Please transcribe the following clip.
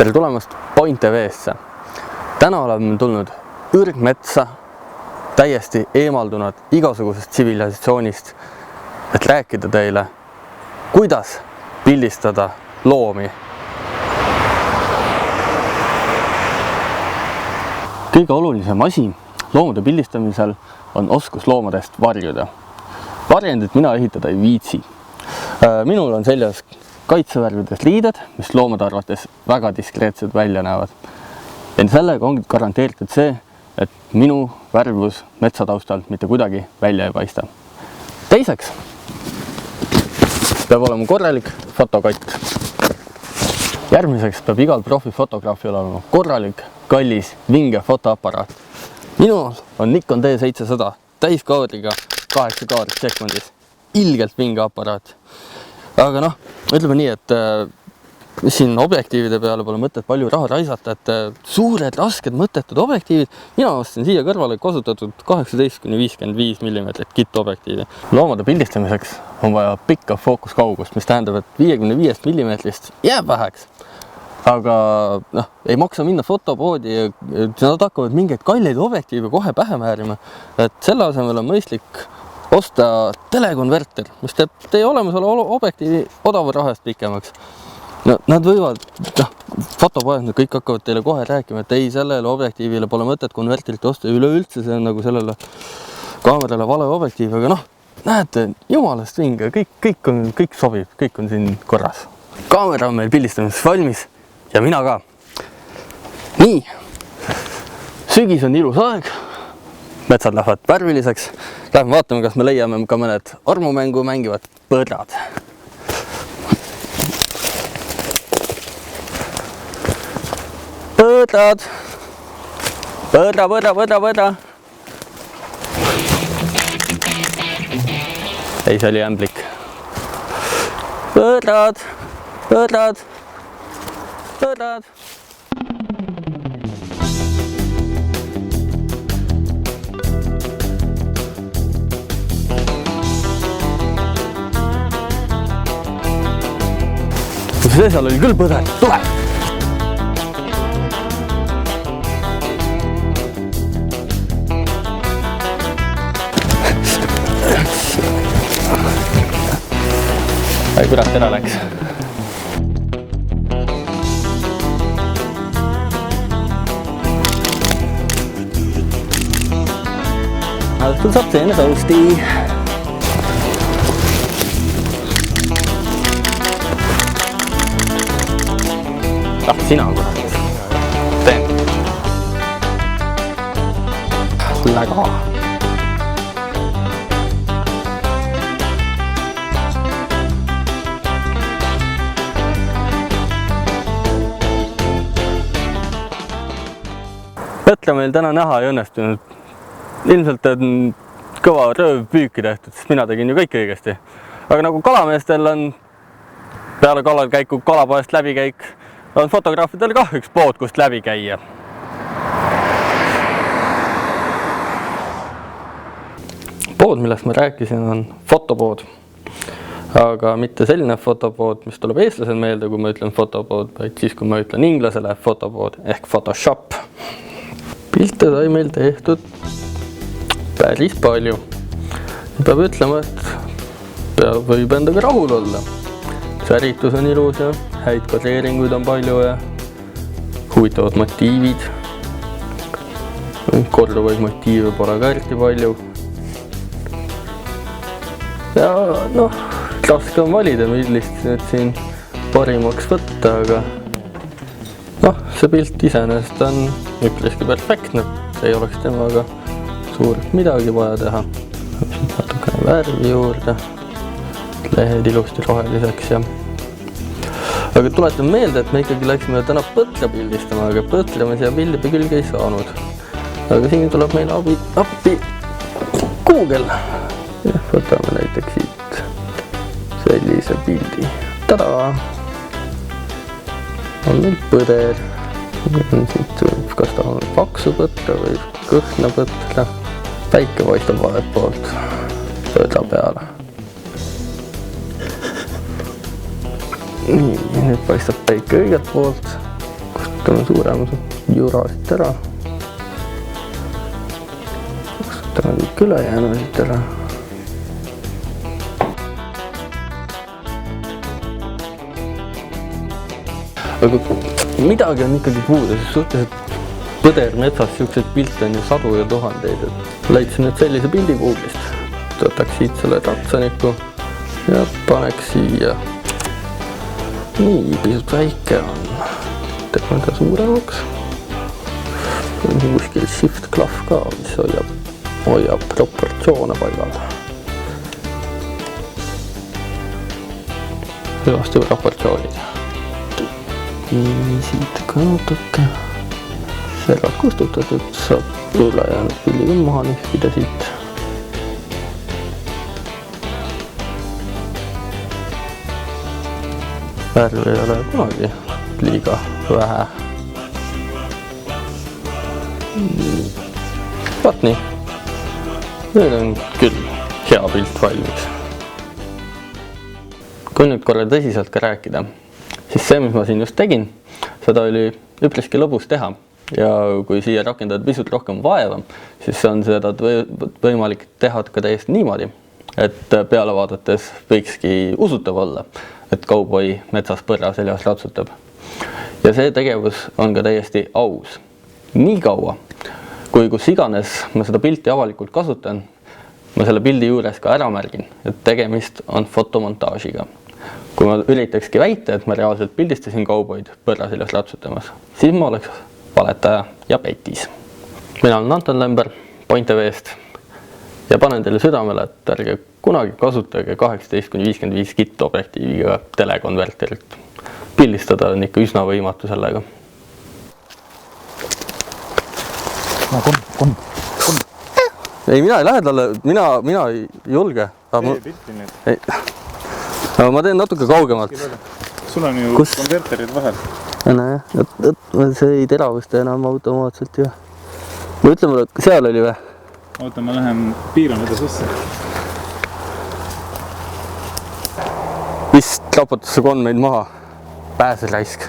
Tere tulemast Point TV-sse. Täna oleme tulnud ürgmetsa, täiesti eemaldunud igasugusest tsivilisatsioonist, et rääkida teile, kuidas pildistada loomi. Kõige olulisem asi loomade pildistamisel on oskus loomadest varjuda. Varjendit mina ehitada ei viitsi. Minul on seljas kaitsevärvides riided, mis loomade arvates väga diskreetsed välja näevad. Ja sellega on garanteeritud see, et minu värvus metsataustalt mitte kuidagi välja ei paista. Teiseks peab olema korralik fotokott. Järgmiseks peab igal profifotograafil olema korralik, kallis, vinge fotoaparaat. Minul on Nikon D700 täiskaadriga 8 kaadrit sekundis. Ilgelt vinge aparaat. Aga ütleme nii, et siin objektiivide peale pole mõtet palju raha raisata, et suured, rasked, mõttetud objektiivid. Mina ostsin siia kõrvale kasutatud 18–55 mm kittobjektiivi. Loomade pildistamiseks on vaja pikka fookuskaugust, mis tähendab, et 55 mm jääb väheks. Aga ei maksa minna fotopoodi ja nad hakkavad mingeid kalleid objektiive kohe pähe määrima. Et selle asemel on mõistlik osta telekonverter, mis teeb teie olemasolu objektiivi odava rahast pikemaks. Nad võivad, fotopoed, kõik hakkavad teile kohe rääkima, et ei, sellele objektiivile pole mõtet konverterit osta. Üleüldse see on nagu sellele kaamerale vale objektiiv, aga näete, jumalast vinge, kõik sobib, kõik on siin korras. Kaamera on meil pildistamiseks valmis ja mina ka. Nii, sügis on ilus aeg. Metsad lähevad värviliseks. Lähme vaatame, kas me leiame ka mõned armumängu mängivad põdrad. Põdrad! Põdra! Ei, see oli ämblik. Põdrad! See seal oli küll põder, tule! Ai kurat, ära läks. Õhtul saab teine sousti. Sina kurat. Teen. Läga. Põtra meil täna näha ei õnnestunud. Ilmselt on kõva röövpüüki tehtud, sest mina tegin ju kõik õigesti. Aga nagu kalameestel on peale kalalkäiku kalapoest läbikäik, on fotograafidel kah üks pood, kust läbi käia. Pood, millest ma rääkisin, on fotopood. Aga mitte selline fotopood, mis tuleb eestlasel meelde, kui ma ütlen fotopood, vaid siis, kui ma ütlen inglasele fotopood ehk Photoshop. Pilte sai meil tehtud päris palju. Peab ütlema, et võib endaga rahul olla. Säritus on ilus ja häid kadreeringuid on palju ja huvitavad motiivid. Korduvaid motiive pole ka eriti palju. Ja raske on valida, millist siin parimaks võtta, aga see pilt iseenesest on üpriski perfektne. Ei oleks temaga suurt midagi vaja teha. Natukene värvi juurde, lehed ilusti roheliseks ja aga tuletan meelde, et me ikkagi läksime täna põtra pildistama, aga põtra me siia pildi külge ei saanud. Aga siin tuleb meil appi Google. Ja võtame näiteks siit sellise pildi. Tada! On meil põder. Siit kas ta on paksu põtra või kõhna põtra. Päike paistab valet poolt põdra peale. Nii, nüüd paistab päike õiget poolt. võtame suurema jura siit ära. Võtame kõik ülejäänu siit ära. Aga midagi on ikkagi puudu, sest suhteliselt põdermetsas siukseid pilte on ju sadu ja tuhandeid. Leidsin nüüd sellise pildi Google'ist. Võtaks siit selle tatsaniku ja paneks siia. Nii, pisut väike on. Teeme ta suuremaks. On kuskil shift klahv ka, mis hoiab proportsioone paigal. Hüvasti proportsioonid. Nii, siit ka natuke. Servad kustutatud, saab ülejäänud pilli ka maha nihvida siit. Värv ei ole kunagi liiga vähe. Vaat nii. Nüüd on küll hea pilt valmis. Kui nüüd korra tõsiselt ka rääkida, siis see, mis ma siin just tegin, seda oli üpriski lõbus teha. Ja kui siia rakendada pisut rohkem vaeva, siis on seda võimalik teha ka täiesti niimoodi, et peale vaadates võikski usutav olla, et kauboi metsas põrra seljas ratsutab. Ja see tegevus on ka täiesti aus. Nii kaua, kui kus iganes ma seda pilti avalikult kasutan, ma selle pildi juures ka ära märgin, et tegemist on fotomontaažiga. Kui ma üritakski väita, et ma reaalselt pildistasin kauboid põrra seljas ratsutamas, siis ma oleks valetaja ja petis. Mina olen Anton Lember Point TV-st ja panen teile südamele, et ärge kunagi kasutage 18-55 kitt objektiiviga telekonverterit. Pildistada on ikka üsna võimatu sellega. Ei, mina ei lähe talle, mina ei julge. Tee pilti nüüd. Aga ma teen natuke kaugemalt. Sul on ju konverterid vahel. See ei teravusta enam automaatselt ju. Või ütleme, seal oli või? Oota, ma lähen piiran seda sisse. Vist raputas see konn meid maha. Pääse raisk.